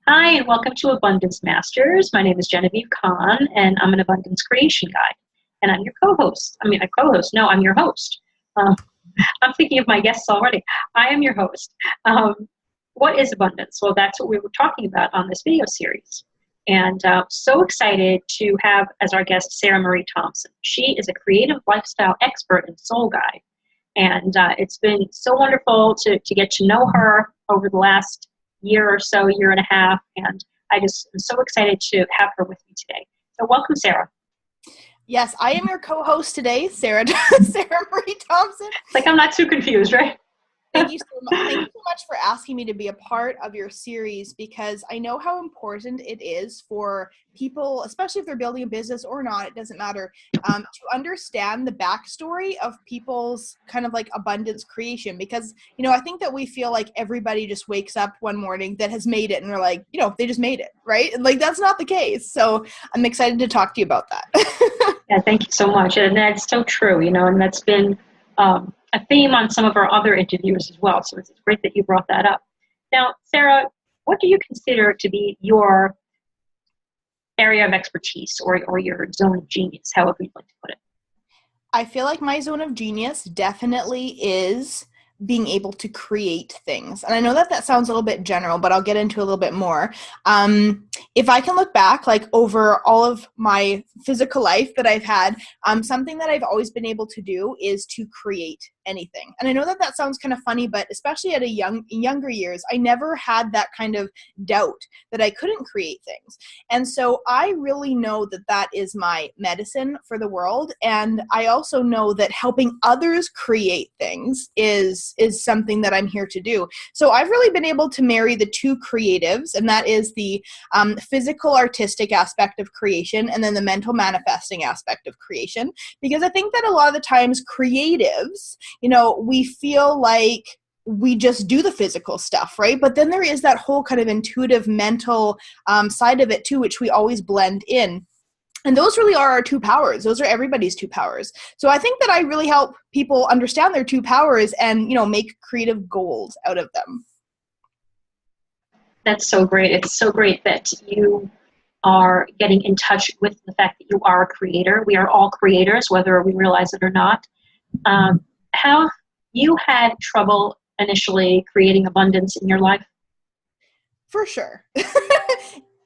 Hi, and welcome to Abundance Masters. My name is Genevieve Kahn, and I'm an abundance creation guide. And I'm your co-host. I mean, a co-host. No, I'm your host. Um, I'm thinking of my guests already. I am your host. Um, what is abundance? Well, that's what we were talking about on this video series. And so excited to have as our guest Sarah Marie Thompson. She is a creative lifestyle expert and soul guide. And it's been so wonderful to get to know her over the last year or so, year and a half. And I just am so excited to have her with me today. So welcome, Sarah. Yes, I am your co-host today, Sarah Sarah Marie Thompson. Like I'm not too confused, right? Thank you so much. Thank you so much for asking me to be a part of your series, because I know how important it is for people, especially if they're building a business or not, it doesn't matter, to understand the backstory of people's kind of like abundance creation. Because, I think that we feel like everybody just wakes up one morning that has made it and we're like, they just made it, right? And like, that's not the case. So I'm excited to talk to you about that. Yeah, thank you so much. And that's so true, and that's been a theme on some of our other interviews as well. So it's great that you brought that up. Now, Sarah, what do you consider to be your area of expertise or your zone of genius, however you'd like to put it? I feel like my zone of genius definitely is being able to create things. And I know that sounds a little bit general, but I'll get into a little bit more. If I can look back, like over all of my physical life that I've had, something that I've always been able to do is to create anything. And I know that sounds kind of funny, but especially at younger years, I never had that kind of doubt that I couldn't create things. And so I really know that is my medicine for the world. And I also know that helping others create things is something that I'm here to do. So I've really been able to marry the two creatives, and that is the physical artistic aspect of creation and then the mental manifesting aspect of creation. Because I think that a lot of the times creatives, we feel like we just do the physical stuff, right? But then there is that whole kind of intuitive mental side of it too, which we always blend in. And those really are our two powers. Those are everybody's two powers. So I think that I really help people understand their two powers and, make creative gold out of them. That's so great. It's so great that you are getting in touch with the fact that you are a creator. We are all creators, whether we realize it or not. Have you had trouble initially creating abundance in your life? For sure.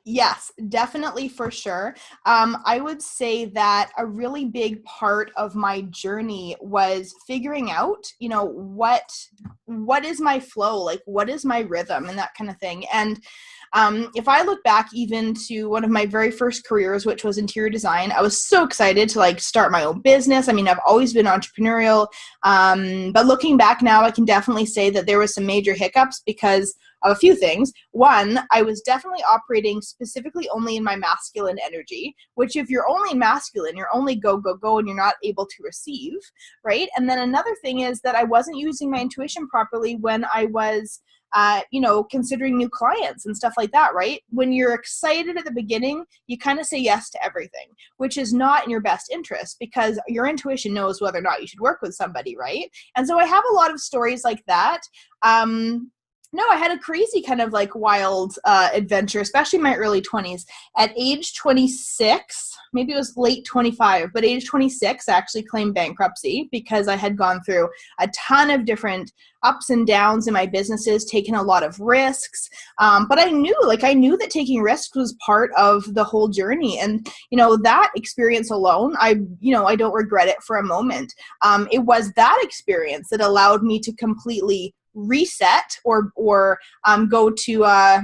Yes, definitely, for sure. I would say that a really big part of my journey was figuring out, what is my flow, like what is my rhythm and that kind of thing. And if I look back even to one of my very first careers, which was interior design, I was so excited to start my own business. I mean, I've always been entrepreneurial, but looking back now, I can definitely say that there was some major hiccups because of a few things. One, I was definitely operating specifically only in my masculine energy, which if you're only masculine, you're only go, go, go, and you're not able to receive, right? And then another thing is that I wasn't using my intuition properly when I was considering new clients and stuff like that, right? When you're excited at the beginning, you kind of say yes to everything, which is not in your best interest because your intuition knows whether or not you should work with somebody, right? And so I have a lot of stories like that. No, I had a crazy kind of wild adventure, especially in my early 20s. At age 26, maybe it was late 25, but age 26, I actually claimed bankruptcy because I had gone through a ton of different ups and downs in my businesses, taken a lot of risks. But I knew that taking risks was part of the whole journey. And, that experience alone, I don't regret it for a moment. It was that experience that allowed me to completely reset or go to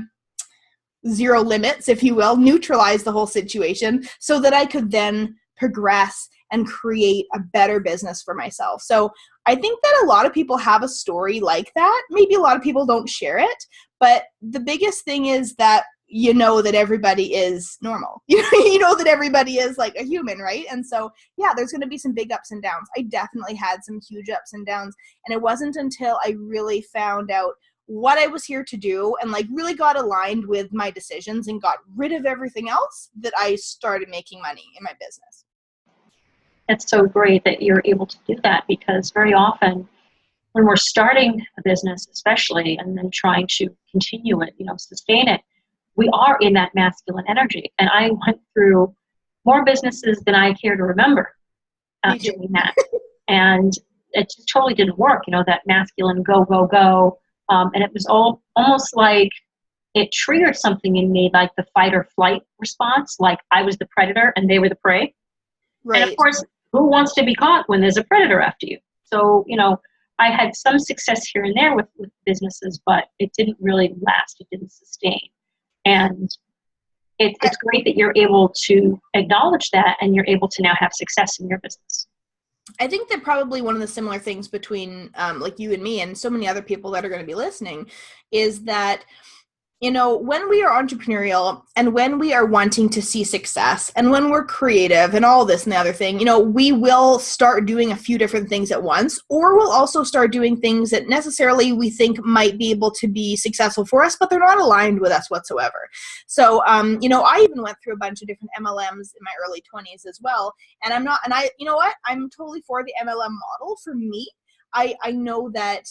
zero limits, if you will, neutralize the whole situation so that I could then progress and create a better business for myself. So I think that a lot of people have a story like that. Maybe a lot of people don't share it, but the biggest thing is that that everybody is normal. That everybody is like a human, right? And so, yeah, there's going to be some big ups and downs. I definitely had some huge ups and downs. And it wasn't until I really found out what I was here to do and really got aligned with my decisions and got rid of everything else that I started making money in my business. It's so great that you're able to do that because very often when we're starting a business especially and then trying to continue it, sustain it, we are in that masculine energy. And I went through more businesses than I care to remember doing that. And it just totally didn't work, that masculine go, go, go. And it was almost like it triggered something in me, like the fight or flight response, like I was the predator and they were the prey. Right. And of course, who wants to be caught when there's a predator after you? So, I had some success here and there with businesses, but it didn't really last. It didn't sustain. And it's great that you're able to acknowledge that and you're able to now have success in your business. I think that probably one of the similar things between like you and me and so many other people that are going to be listening is that, when we are entrepreneurial and when we are wanting to see success and when we're creative and all this and the other thing, we will start doing a few different things at once, or we'll also start doing things that necessarily we think might be able to be successful for us, but they're not aligned with us whatsoever. So, I even went through a bunch of different MLMs in my early 20s as well. And I'm totally for the MLM model. For me, I know that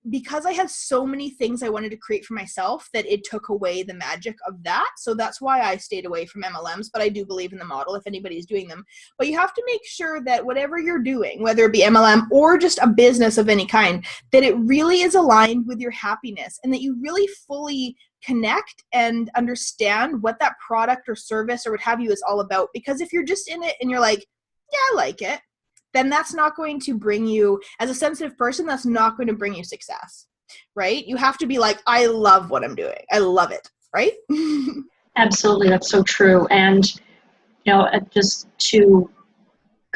because I had so many things I wanted to create for myself that it took away the magic of that. So that's why I stayed away from MLMs, but I do believe in the model if anybody's doing them. But you have to make sure that whatever you're doing, whether it be MLM or just a business of any kind, that it really is aligned with your happiness and that you really fully connect and understand what that product or service or what have you is all about. Because if you're just in it and you're like, yeah, I like it, then that's not going to bring you, as a sensitive person, that's not going to bring you success, right? You have to be like, I love what I'm doing. I love it, right? Absolutely. That's so true. And, just to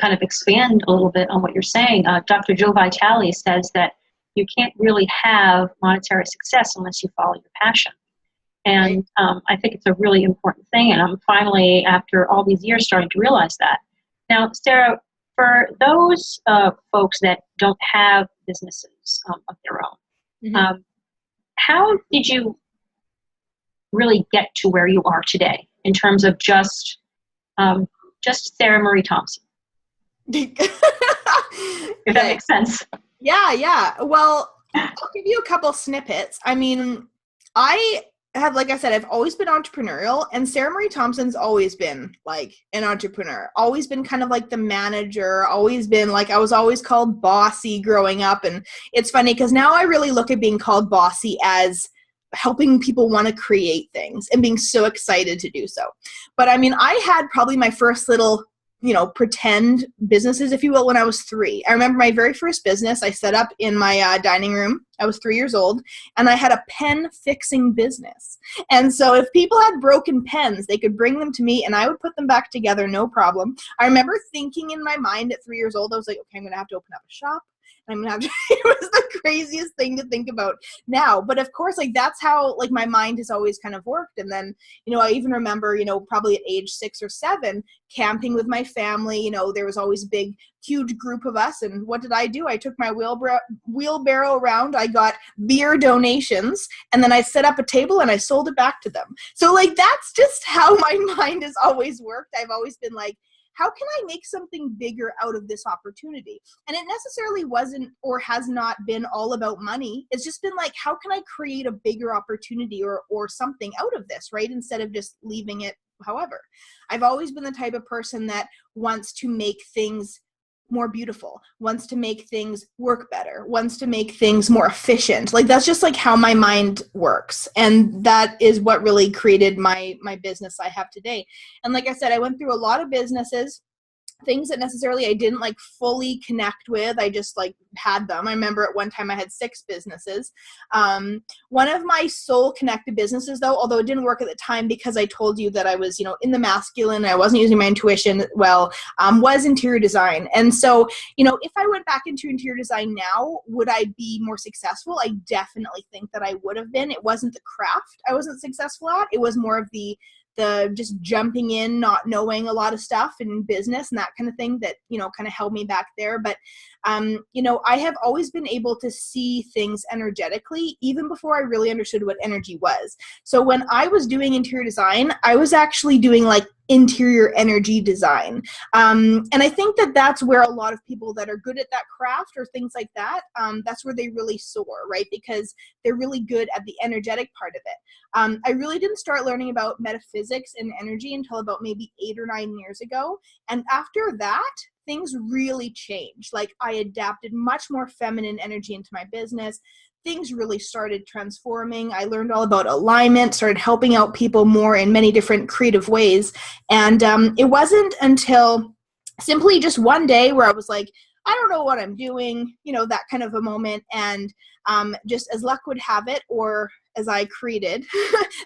kind of expand a little bit on what you're saying, Dr. Joe Vitale says that you can't really have monetary success unless you follow your passion. And I think it's a really important thing. And I'm finally, after all these years, starting to realize that. Now, Sarah, for those folks that don't have businesses of their own, how did you really get to where you are today in terms of just Sarah Marie Thompson? If that makes sense. Yeah. Well, I'll give you a couple snippets. I mean, like I said, I've always been entrepreneurial, and Sarah Marie Thompson's always been like an entrepreneur, always been kind of like the manager, always been like, I was always called bossy growing up. And it's funny because now I really look at being called bossy as helping people want to create things and being so excited to do so. But I mean, I had probably my first little pretend businesses, if you will, when I was 3. I remember my very first business I set up in my dining room. I was 3 years old, and I had a pen fixing business. And so if people had broken pens, they could bring them to me and I would put them back together, no problem. I remember thinking in my mind at 3 years old, I was like, okay, I'm going to have to open up a shop. I'm gonna have to, it was the craziest thing to think about now. But of course, like that's how like my mind has always kind of worked. And then, I even remember, probably at age 6 or 7, camping with my family. There was always a big, huge group of us. And what did I do? I took my wheelbarrow around. I got beer donations, and then I set up a table and I sold it back to them. So like, that's just how my mind has always worked. I've always been like, how can I make something bigger out of this opportunity? And it necessarily wasn't or has not been all about money. It's just been like, how can I create a bigger opportunity or something out of this, right? Instead of just leaving it however. I've always been the type of person that wants to make things more beautiful, wants to make things work better, wants to make things more efficient. Like that's just like how my mind works. And that is what really created my business I have today. And like I said, I went through a lot of businesses, things that necessarily I didn't like fully connect with. I just like had them. I remember at one time I had 6 businesses. One of my soul connected businesses though, although it didn't work at the time because I told you that I was, in the masculine, I wasn't using my intuition well, was interior design. And so, if I went back into interior design now, would I be more successful? I definitely think that I would have been. It wasn't the craft I wasn't successful at. It was more of the just jumping in, not knowing a lot of stuff in business and that kind of thing that, kind of held me back there. But I have always been able to see things energetically, even before I really understood what energy was. So when I was doing interior design, I was actually doing like interior energy design. And I think that that's where a lot of people that are good at that craft or things like that, that's where they really soar, right? Because they're really good at the energetic part of it. I really didn't start learning about metaphysics and energy until about maybe 8 or 9 years ago. And after that, things really changed. Like I adapted much more feminine energy into my business. Things really started transforming. I learned all about alignment, started helping out people more in many different creative ways. And it wasn't until simply just one day where I was like, I don't know what I'm doing, that kind of a moment. And just as luck would have it, or as I created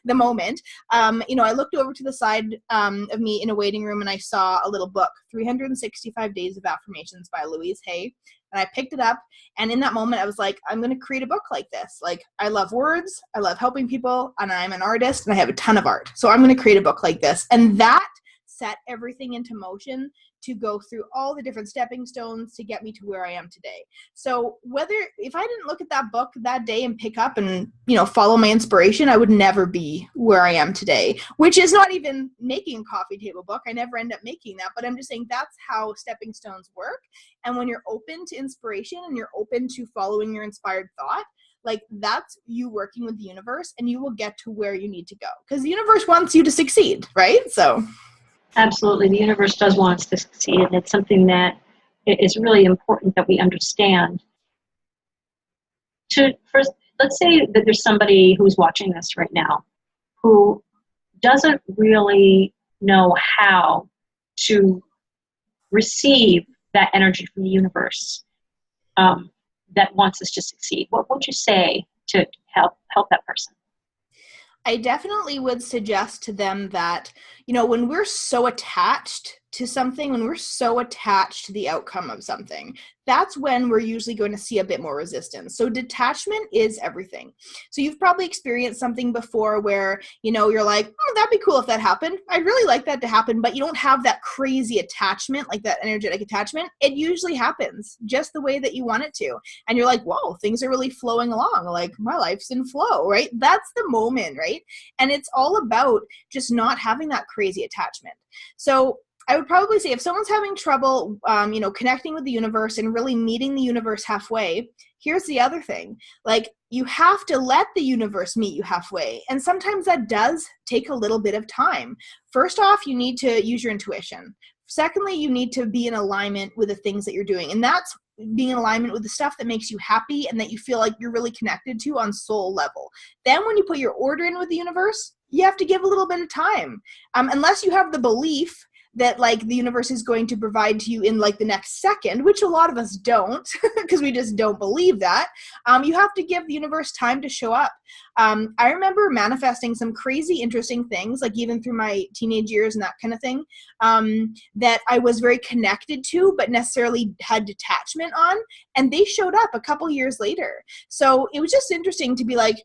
the moment, I looked over to the side of me in a waiting room and I saw a little book, 365 Days of Affirmations by Louise Hay. And I picked it up. And in that moment, I was like, I'm going to create a book like this. Like, I love words. I love helping people. And I'm an artist and I have a ton of art. So I'm going to create a book like this. And that set everything into motion to go through all the different stepping stones to get me to where I am today. So if I didn't look at that book that day and pick up and, follow my inspiration, I would never be where I am today, which is not even making a coffee table book. I never end up making that, but I'm just saying that's how stepping stones work. And when you're open to inspiration and you're open to following your inspired thought, like that's you working with the universe and you will get to where you need to go because the universe wants you to succeed, right? So absolutely. The universe does want us to succeed, and it's something that is really important that we understand. First, let's say that there's somebody who's watching this right now who doesn't really know how to receive that energy from the universe that wants us to succeed. What would you say to help that person? I definitely would suggest to them that, when we're so attached to something, when we're so attached to the outcome of something, that's when we're usually going to see a bit more resistance. So detachment is everything. So you've probably experienced something before where, you're like, oh, that'd be cool if that happened. I'd really like that to happen, but you don't have that crazy attachment, like that energetic attachment. It usually happens just the way that you want it to. And you're like, whoa, things are really flowing along. Like my life's in flow, right? That's the moment, right? And it's all about just not having that crazy attachment. So I would probably say if someone's having trouble, connecting with the universe and really meeting the universe halfway, here's the other thing. Like, you have to let the universe meet you halfway. And sometimes that does take a little bit of time. First off, you need to use your intuition. Secondly, you need to be in alignment with the things that you're doing. And that's being in alignment with the stuff that makes you happy and that you feel like you're really connected to on soul level. Then when you put your order in with the universe, you have to give a little bit of time. Unless you have the belief that like the universe is going to provide to you in like the next second, which a lot of us don't because we just don't believe that. You have to give the universe time to show up. I remember manifesting some crazy interesting things, like even through my teenage years and that kind of thing, that I was very connected to, but necessarily had detachment on. And they showed up a couple years later. So it was just interesting to be like,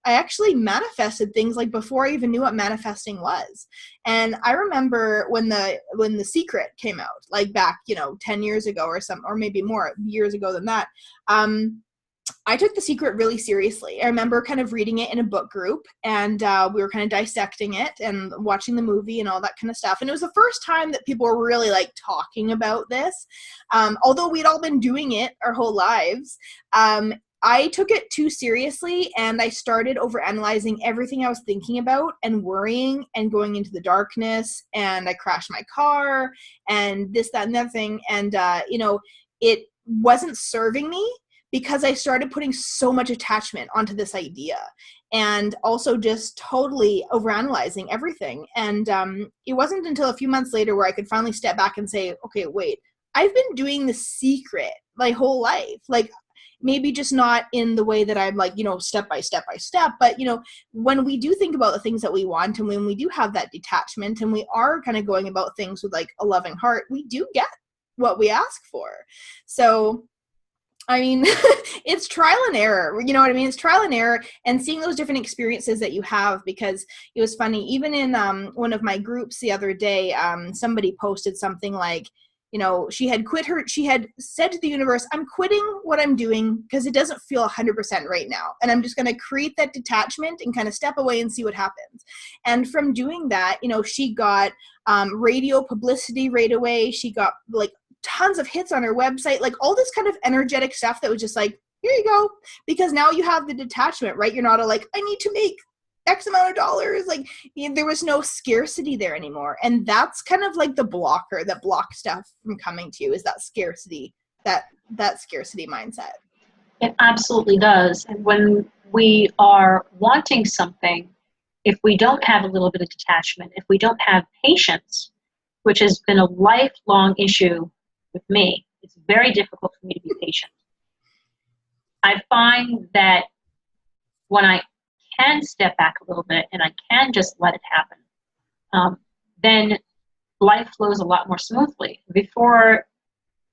I actually manifested things like before I even knew what manifesting was. And I remember when the Secret came out, like back, 10 years ago or maybe more years ago than that. I took The Secret really seriously. I remember kind of reading it in a book group and we were kind of dissecting it and watching the movie and all that kind of stuff. And it was the first time that people were really like talking about this. Although we'd all been doing it our whole lives. I took it too seriously and I started overanalyzing everything I was thinking about and worrying and going into the darkness, and I crashed my car and this, that, and the other thing. And, it wasn't serving me because I started putting so much attachment onto this idea and also just totally overanalyzing everything. And it wasn't until a few months later where I could finally step back and say, okay, wait, I've been doing The Secret my whole life. Like, maybe just not in the way that I'm like, step by step by step. But, when we do think about the things that we want and when we do have that detachment and we are kind of going about things with like a loving heart, we do get what we ask for. So, I mean, it's trial and error. You know what I mean? It's trial and error and seeing those different experiences that you have, because it was funny. Even in one of my groups the other day, somebody posted something like, she had said to the universe, I'm quitting what I'm doing because it doesn't feel 100% right now. And I'm just going to create that detachment and kind of step away and see what happens. And from doing that, she got radio publicity right away. She got like tons of hits on her website, like all this kind of energetic stuff that was just like, here you go. Because now you have the detachment, right? You're not like, I need to make X amount of dollars. Like there was no scarcity there anymore. And that's kind of like the blocker that blocks stuff from coming to you, is that scarcity, that scarcity mindset. It absolutely does. And when we are wanting something, if we don't have a little bit of detachment, if we don't have patience, which has been a lifelong issue with me, it's very difficult for me to be patient. I find that when I can step back a little bit and I can just let it happen, then life flows a lot more smoothly. Before,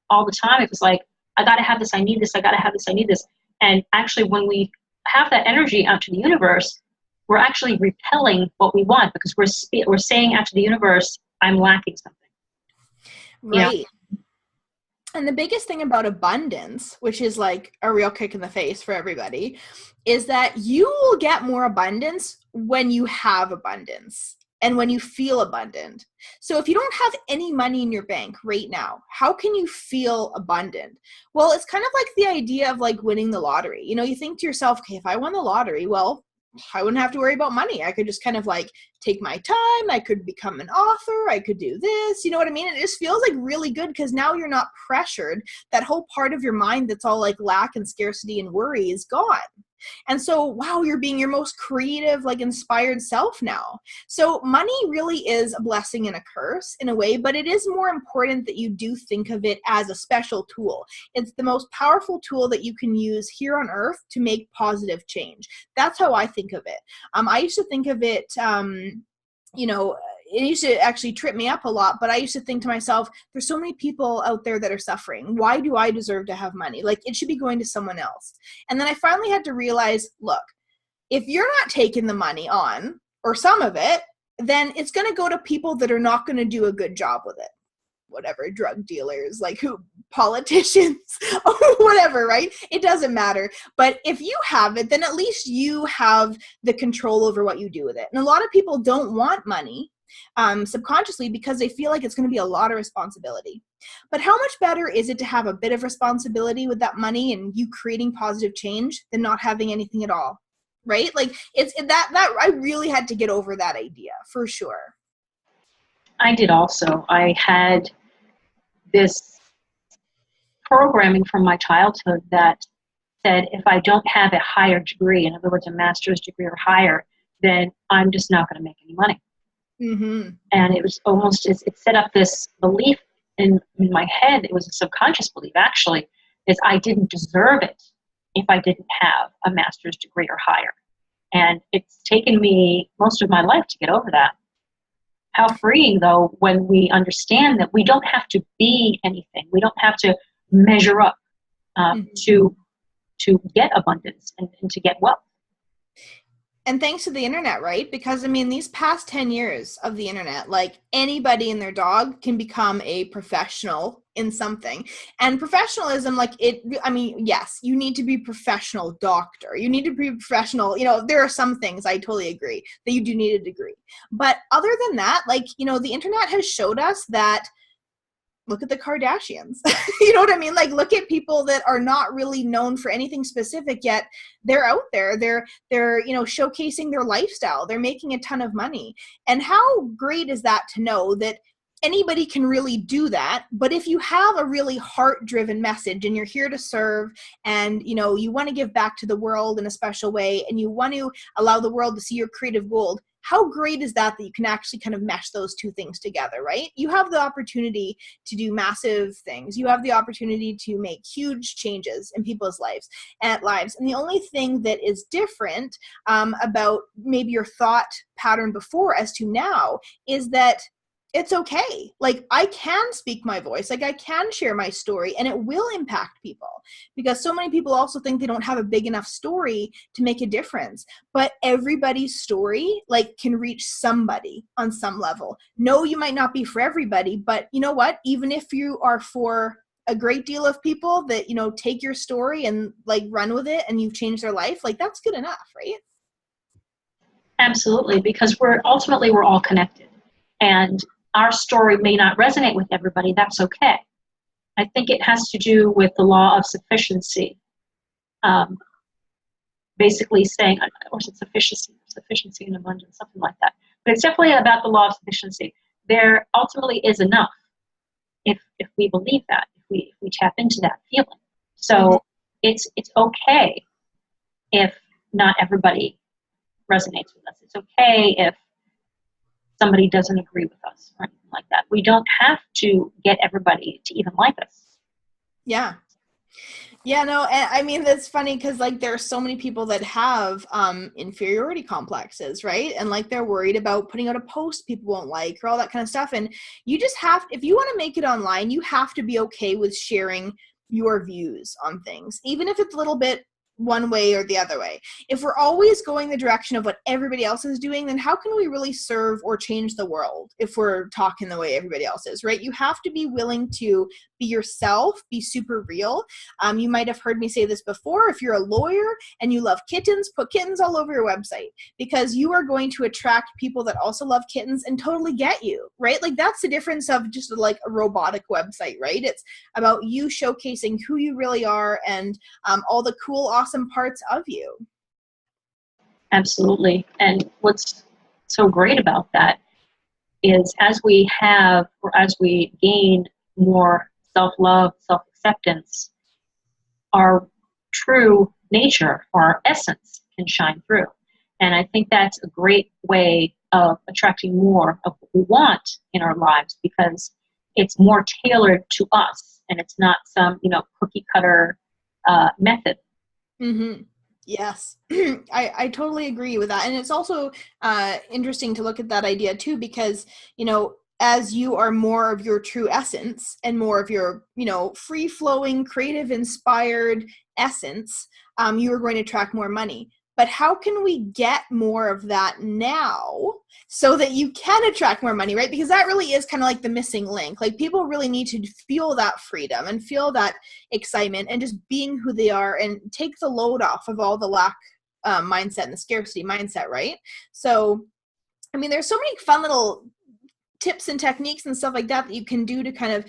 all the time, it was like, I got to have this, I need this, I got to have this, I need this. And actually, when we have that energy out to the universe, we're actually repelling what we want, because we're saying out to the universe, I'm lacking something. Right. And the biggest thing about abundance, which is like a real kick in the face for everybody, is that you will get more abundance when you have abundance and when you feel abundant. So if you don't have any money in your bank right now, how can you feel abundant? Well, it's kind of like the idea of like winning the lottery. You think to yourself, okay, if I won the lottery, well, I wouldn't have to worry about money. I could just kind of like take my time. I could become an author. I could do this. You know what I mean? It just feels like really good because now you're not pressured. That whole part of your mind that's all like lack and scarcity and worry is gone. And so, wow, you're being your most creative, like inspired self now. So money really is a blessing and a curse in a way, but it is more important that you do think of it as a special tool. It's the most powerful tool that you can use here on earth to make positive change. That's how I think of it. I used to think of it, it used to actually trip me up a lot, but I used to think to myself, there's so many people out there that are suffering. Why do I deserve to have money? Like, it should be going to someone else. And then I finally had to realize, look, if you're not taking the money on, or some of it, then it's going to go to people that are not going to do a good job with it. Whatever, drug dealers, like politicians, or whatever, right? It doesn't matter. But if you have it, then at least you have the control over what you do with it. And a lot of people don't want money subconsciously because they feel like it's going to be a lot of responsibility. But how much better is it to have a bit of responsibility with that money and you creating positive change than not having anything at all, right? Like it's that I really had to get over that idea for sure. I did also. I had this programming from my childhood that said if I don't have a higher degree, in other words, a master's degree or higher, then I'm just not going to make any money. Mm-hmm. And it was almost, it set up this belief in my head. It was a subconscious belief, actually, is I didn't deserve it if I didn't have a master's degree or higher. And it's taken me most of my life to get over that. How freeing, though, when we understand that we don't have to be anything. We don't have to measure up to get abundance and to get wealth. And thanks to the internet, right? Because, I mean, these past 10 years of the internet, like anybody and their dog can become a professional in something. And professionalism, yes, you need to be a professional doctor. You need to be professional. There are some things I totally agree that you do need a degree. But other than that, the internet has showed us that, look at the Kardashians. You know what I mean? Like, look at people that are not really known for anything specific, yet they're out there. They're showcasing their lifestyle. They're making a ton of money. And how great is that to know that anybody can really do that? But if you have a really heart-driven message and you're here to serve and, you want to give back to the world in a special way and you want to allow the world to see your creative gold, how great is that you can actually kind of mesh those two things together, right? You have the opportunity to do massive things. You have the opportunity to make huge changes in people's lives. And the only thing that is different about maybe your thought pattern before as to now is that it's okay. Like, I can speak my voice, like I can share my story, and it will impact people, because so many people also think they don't have a big enough story to make a difference. But everybody's story like can reach somebody on some level. No, you might not be for everybody, but you know what? Even if you are for a great deal of people that, you know, take your story and like run with it and you've changed their life, like that's good enough, right? Absolutely, because we're all connected, and our story may not resonate with everybody. That's okay. I think it has to do with the law of sufficiency. Basically saying, or is it sufficiency and abundance, something like that. But it's definitely about the law of sufficiency. There ultimately is enough if we believe that, if we tap into that feeling. So it's okay if not everybody resonates with us. It's okay if somebody doesn't agree with us or anything like that. We don't have to get everybody to even like us. Yeah. Yeah, no, and I mean, that's funny because like there are so many people that have inferiority complexes, right? And like they're worried about putting out a post people won't like or all that kind of stuff. And you just have, if you want to make it online, you have to be okay with sharing your views on things, even if it's a little bit one way or the other way. If we're always going the direction of what everybody else is doing, then how can we really serve or change the world if we're talking the way everybody else is, right? You have to be willing to be yourself, be super real. You might have heard me say this before. If you're a lawyer and you love kittens, put kittens all over your website, because you are going to attract people that also love kittens and totally get you, right? Like that's the difference of just like a robotic website, right? It's about you showcasing who you really are and all the cool, awesome parts of you. Absolutely. And what's so great about that is as we gain more self-love, self-acceptance, our true nature, our essence can shine through. And I think that's a great way of attracting more of what we want in our lives, because it's more tailored to us and it's not some, cookie cutter method. Mm-hmm. Yes, I totally agree with that. And it's also interesting to look at that idea too, because, as you are more of your true essence and more of your, free flowing, creative, inspired essence, you are going to attract more money. But how can we get more of that now so that you can attract more money, right? Because that really is kind of like the missing link. Like people really need to feel that freedom and feel that excitement and just being who they are and take the load off of all the lack mindset and the scarcity mindset, right? So, I mean, there's so many fun little tips and techniques and stuff like that you can do to kind of,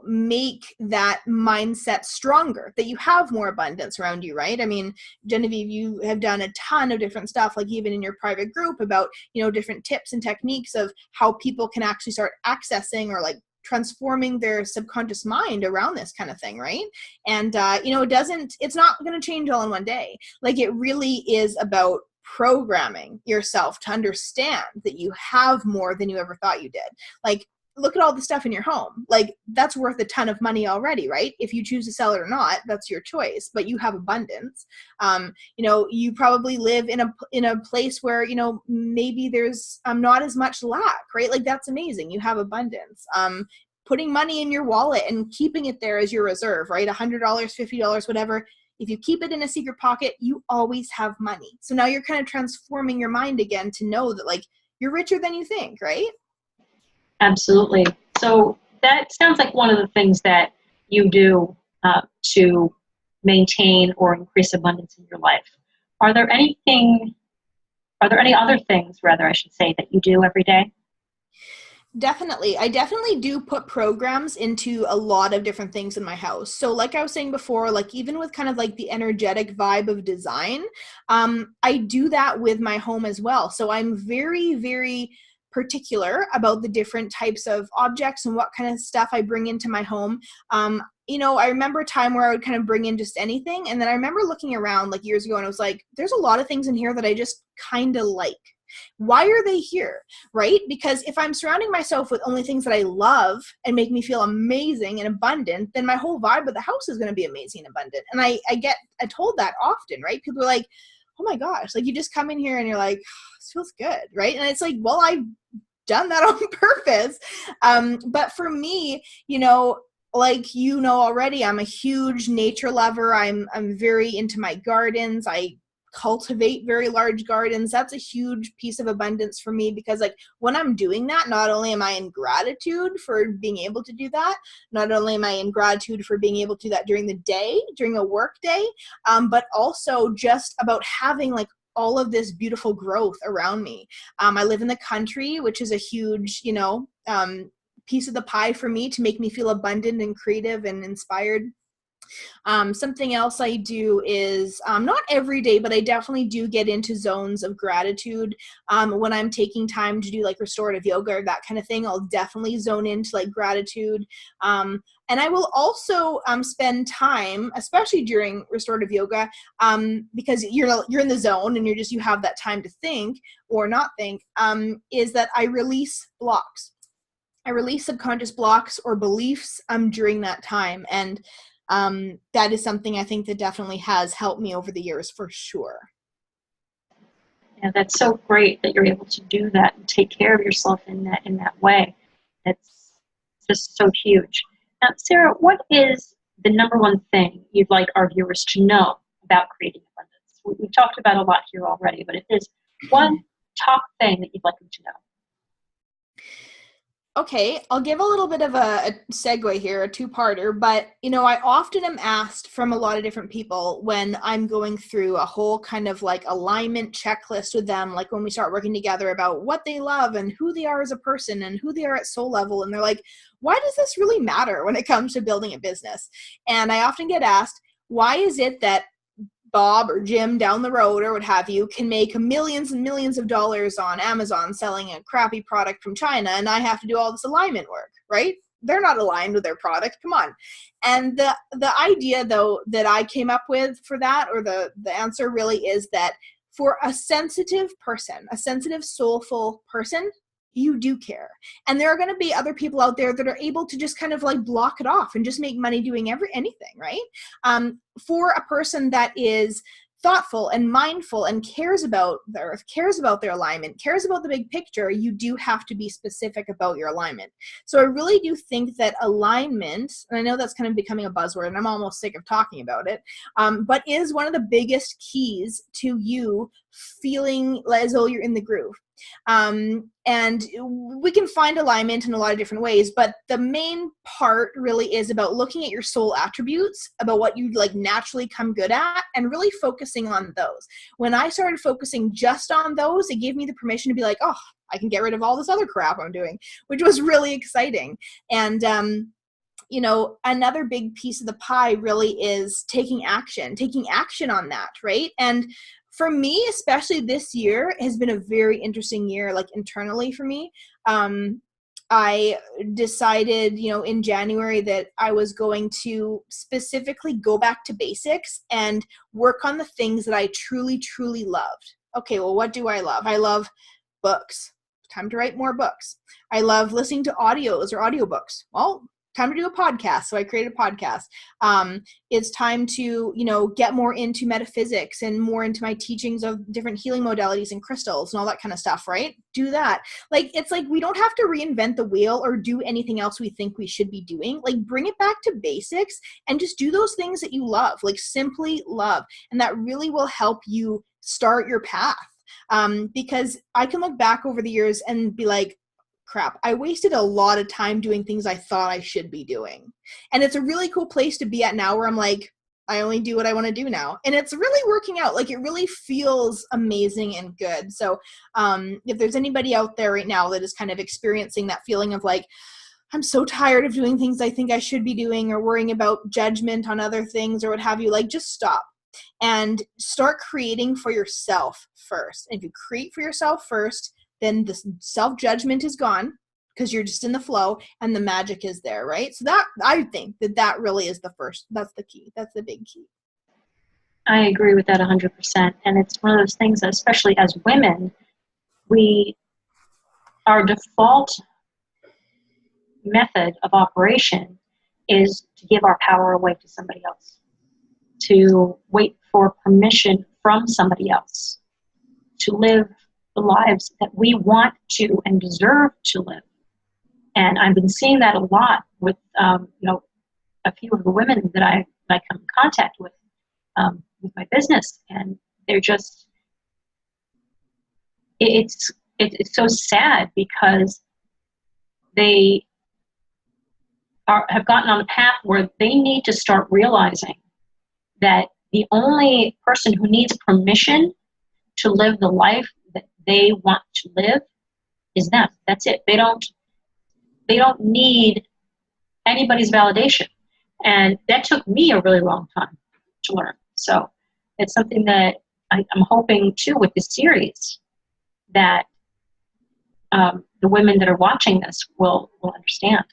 make that mindset stronger, that you have more abundance around you, right? I mean, Genevieve, you have done a ton of different stuff, like even in your private group about, different tips and techniques of how people can actually start accessing or like transforming their subconscious mind around this kind of thing, right? And, it's not going to change all in one day. Like it really is about programming yourself to understand that you have more than you ever thought you did. Like, look at all the stuff in your home. Like, that's worth a ton of money already, right? If you choose to sell it or not, that's your choice, but you have abundance. You probably live in a place where, maybe there's not as much lack, right? Like, that's amazing. You have abundance. Putting money in your wallet and keeping it there as your reserve, right? $100, $50, whatever. If you keep it in a secret pocket, you always have money. So now you're kind of transforming your mind again to know that like you're richer than you think, right? Absolutely. So that sounds like one of the things that you do to maintain or increase abundance in your life. Are there any other things, rather, I should say, that you do every day? Definitely. I definitely do put programs into a lot of different things in my house. So like I was saying before, like even with kind of like the energetic vibe of design, I do that with my home as well. So I'm very, very particular about the different types of objects and what kind of stuff I bring into my home. I remember a time where I would kind of bring in just anything. And then I remember looking around like years ago and I was like, there's a lot of things in here that I just kind of like. Why are they here, right? Because if I'm surrounding myself with only things that I love and make me feel amazing and abundant, then my whole vibe of the house is going to be amazing and abundant. And I get told that often, right? People are like, oh my gosh, like you just come in here and you're like, oh, this feels good, right? And it's like, well, I done that on purpose. But for me, like already, I'm a huge nature lover. I'm very into my gardens. I cultivate very large gardens. That's a huge piece of abundance for me, because like when I'm doing that, not only am I in gratitude for being able to do that, not only am I in gratitude for being able to do that during the day, during a work day, but also just about having like all of this beautiful growth around me. I live in the country, which is a huge, piece of the pie for me to make me feel abundant and creative and inspired. Something else I do is not every day, but I definitely do get into zones of gratitude. When I'm taking time to do like restorative yoga or that kind of thing, I'll definitely zone into like gratitude. And I will also spend time, especially during restorative yoga, because you're in the zone and you have that time to think or not think, is that I release blocks. I release subconscious blocks or beliefs during that time. And that is something I think that definitely has helped me over the years for sure. Yeah, that's so great that you're able to do that and take care of yourself in that way. It's just so huge. Now, Sarah, what is the number one thing you'd like our viewers to know about creating abundance? We've talked about a lot here already, but if there's one top thing that you'd like them to know. Okay, I'll give a little bit of a segue here, a two-parter, but I often am asked from a lot of different people when I'm going through a whole kind of like alignment checklist with them, like when we start working together about what they love and who they are as a person and who they are at soul level, and they're like, why does this really matter when it comes to building a business? And I often get asked, why is it that Bob or Jim down the road or what have you can make millions and millions of dollars on Amazon selling a crappy product from China, and I have to do all this alignment work, right? They're not aligned with their product. Come on. And the idea though that I came up with for that, or the answer really is that for a sensitive person, a sensitive, soulful person, you do care. And there are going to be other people out there that are able to just kind of like block it off and just make money doing anything, right? For a person that is thoughtful and mindful and cares about the earth, cares about their alignment, cares about the big picture, you do have to be specific about your alignment. So I really do think that alignment, and I know that's kind of becoming a buzzword and I'm almost sick of talking about it, but is one of the biggest keys to you feeling as though you're in the groove. And we can find alignment in a lot of different ways, but the main part really is about looking at your soul attributes, about what you like naturally come good at, and really focusing on those. When I started focusing just on those, it gave me the permission to be like, oh, I can get rid of all this other crap I'm doing, which was really exciting. And another big piece of the pie really is taking action on that, right? And for me, especially this year, has been a very interesting year, like internally for me. I decided, in January that I was going to specifically go back to basics and work on the things that I truly, truly loved. Okay, well, what do I love? I love books. Time to write more books. I love listening to audios or audiobooks. Well, time to do a podcast. So I created a podcast. It's time to, get more into metaphysics and more into my teachings of different healing modalities and crystals and all that kind of stuff, right? Do that. It's like we don't have to reinvent the wheel or do anything else we think we should be doing. Like, bring it back to basics and just do those things that you love, like simply love. And that really will help you start your path. Because I can look back over the years and be like, crap, I wasted a lot of time doing things I thought I should be doing. And it's a really cool place to be at now where I'm like, I only do what I want to do now. And it's really working out. Like, it really feels amazing and good. So if there's anybody out there right now that is kind of experiencing that feeling of like, I'm so tired of doing things I think I should be doing, or worrying about judgment on other things or what have you, like, just stop and start creating for yourself first. And if you create for yourself first, then the self-judgment is gone because you're just in the flow and the magic is there, right? So that, I think that really is that's the key. That's the big key. I agree with that 100%. And it's one of those things that, especially as women, our default method of operation is to give our power away to somebody else, to wait for permission from somebody else, to live the lives that we want to and deserve to live. And I've been seeing that a lot with, a few of the women that I come in contact with my business, and they're just, it's so sad because they have gotten on a path where they need to start realizing that the only person who needs permission to live the life that they want to live is them. That's it. They don't need anybody's validation. And that took me a really long time to learn. So it's something that I'm hoping too with this series that the women that are watching this will understand.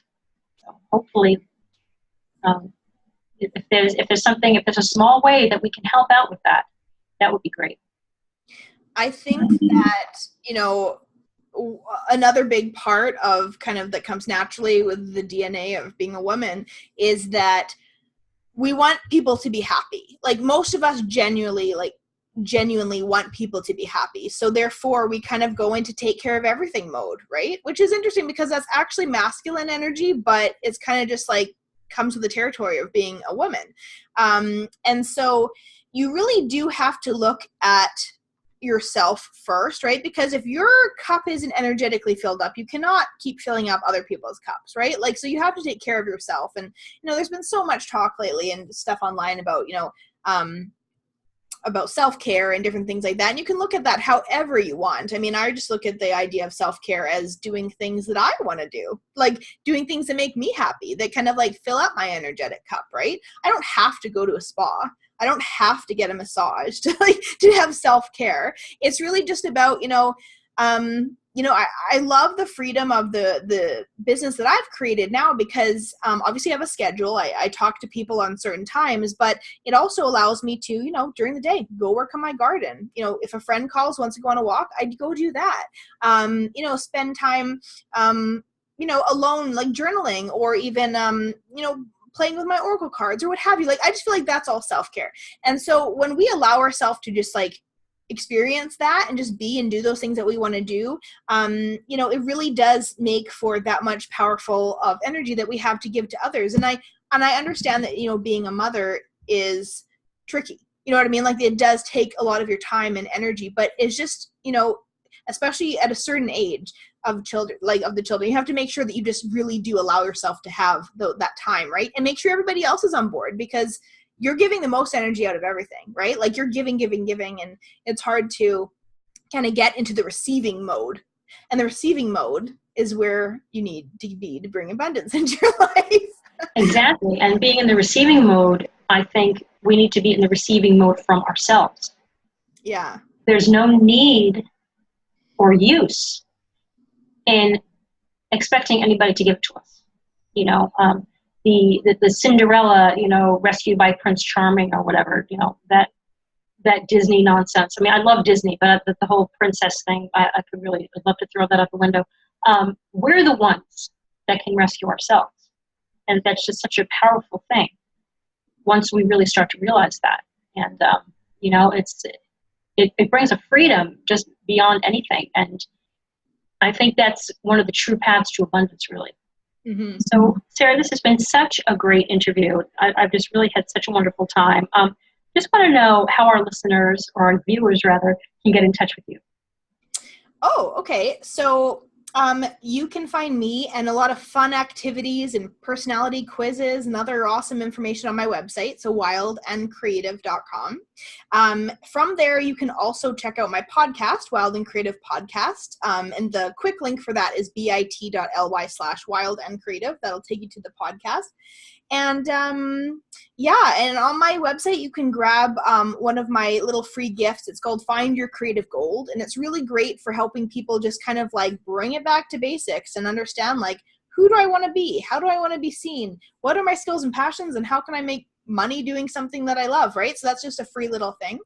So hopefully, if there's a small way that we can help out with that, that would be great. I think that, another big part of kind of that comes naturally with the DNA of being a woman is that we want people to be happy. Like most of us genuinely want people to be happy. So therefore we kind of go into take care of everything mode, right? Which is interesting because that's actually masculine energy, but it's kind of just like comes with the territory of being a woman. And so you really do have to look at yourself first, right? Because if your cup isn't energetically filled up, you cannot keep filling up other people's cups, right? Like, so you have to take care of yourself. And, there's been so much talk lately and stuff online about, about self-care and different things like that. And you can look at that however you want. I mean, I just look at the idea of self-care as doing things that I want to do, like doing things that make me happy, that kind of like fill up my energetic cup, right? I don't have to go to a spa. I don't have to get a massage to have self-care. It's really just about, I love the freedom of the business that I've created now because obviously I have a schedule. I talk to people on certain times, but it also allows me to, during the day, go work on my garden. If a friend calls, wants to go on a walk, I'd go do that. Spend time, alone, like journaling or even, playing with my oracle cards or what have you. Like, I just feel like that's all self-care. And so when we allow ourselves to just like experience that and just be and do those things that we want to do, it really does make for that much powerful of energy that we have to give to others. And I understand that, being a mother is tricky. You know what I mean? Like, it does take a lot of your time and energy, but it's just, especially at a certain age of the children, you have to make sure that you just really do allow yourself to have that time, right? And make sure everybody else is on board because you're giving the most energy out of everything, right? Like you're giving, and it's hard to kind of get into the receiving mode. And the receiving mode is where you need to be to bring abundance into your life. Exactly. And being in the receiving mode, I think we need to be in the receiving mode from ourselves. Yeah. There's no need or use in expecting anybody to give it to us. The Cinderella, rescued by Prince Charming or whatever, that Disney nonsense. I mean, I love Disney, but the whole princess thing, I'd love to throw that out the window. We're the ones that can rescue ourselves. And that's just such a powerful thing once we really start to realize that. And, it brings a freedom just beyond anything. And I think that's one of the true paths to abundance, really. Mm-hmm. So, Sarah, this has been such a great interview. I've just really had such a wonderful time. Just want to know how our listeners, or our viewers rather, can get in touch with you. Oh, okay. So you can find me and a lot of fun activities and personality quizzes and other awesome information on my website, so wildandcreative.com. From there, you can also check out my podcast, Wild and Creative Podcast, and the quick link for that is bit.ly/wildandcreative. That'll take you to the podcast. And and on my website, you can grab one of my little free gifts. It's called Find Your Creative Gold. And it's really great for helping people just kind of like bring it back to basics and understand, like, who do I want to be? How do I want to be seen? What are my skills and passions? And how can I make money doing something that I love, right? So that's just a free little thing.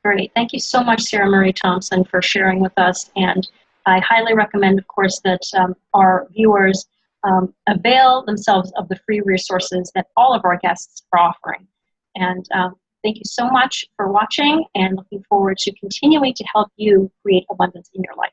Great. Thank you so much, Sarah Marie Thompson, for sharing with us. And I highly recommend, of course, that our viewers avail themselves of the free resources that all of our guests are offering. And Thank you so much for watching, and looking forward to continuing to help you create abundance in your life.